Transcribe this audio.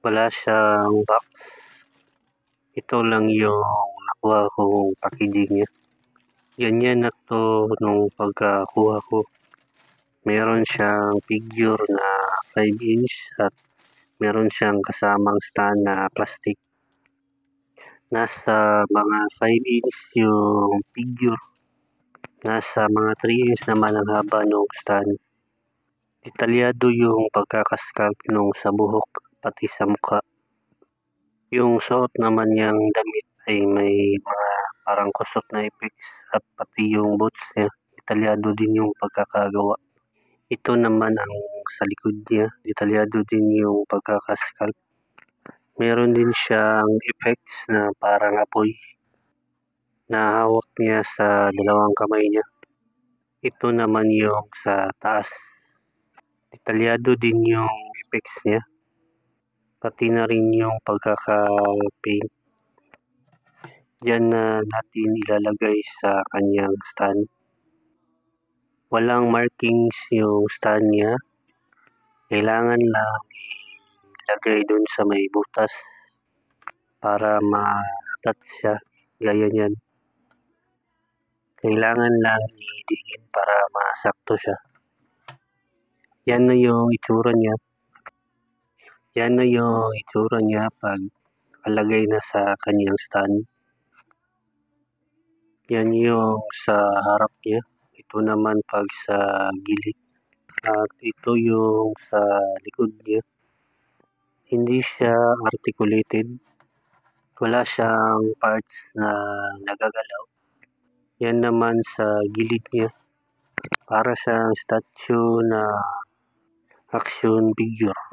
Wala siyang box. Ito lang yung nakuha kong packaging niya. Ganyan na to nung pagkakuha ko. Meron siyang figure na 5 inch at meron siyang kasamang stand na plastic. Nasa mga 5 inch yung figure. Nasa mga 3 inch naman ang haba ng stand. Detalyado yung pagkakasculpt nung sa buhok pati sa mukha. Yung suot naman niyang damit ay may mga parang kusot na effects at pati yung boots niya. Detalyado din yung pagkakagawa. Ito naman ang sa likod niya. Detalyado din yung pagkakasculpt. Meron din siyang effects na parang apoy na hawak niya sa dalawang kamay niya. Ito naman yung sa taas. Detalyado din yung effects niya. Pati na rin yung pagkaka-paint. Diyan na natin ilalagay sa kanyang stand. Walang markings yung stand niya. Kailangan lang ilagay dun sa may butas para ma-attach siya. Gaya niyan. Kailangan lang idiin para masakto siya. Yan na yung itsura niya. Yan na yung itsura niya pag nakalagay na sa kanyang stand. Yan yung sa harap niya. Ito naman pag sa gilid. At ito yung sa likod niya. Hindi siya articulated. Wala siyang parts na nagagalaw. Yan naman sa gilid niya. Para sa statue na action figure.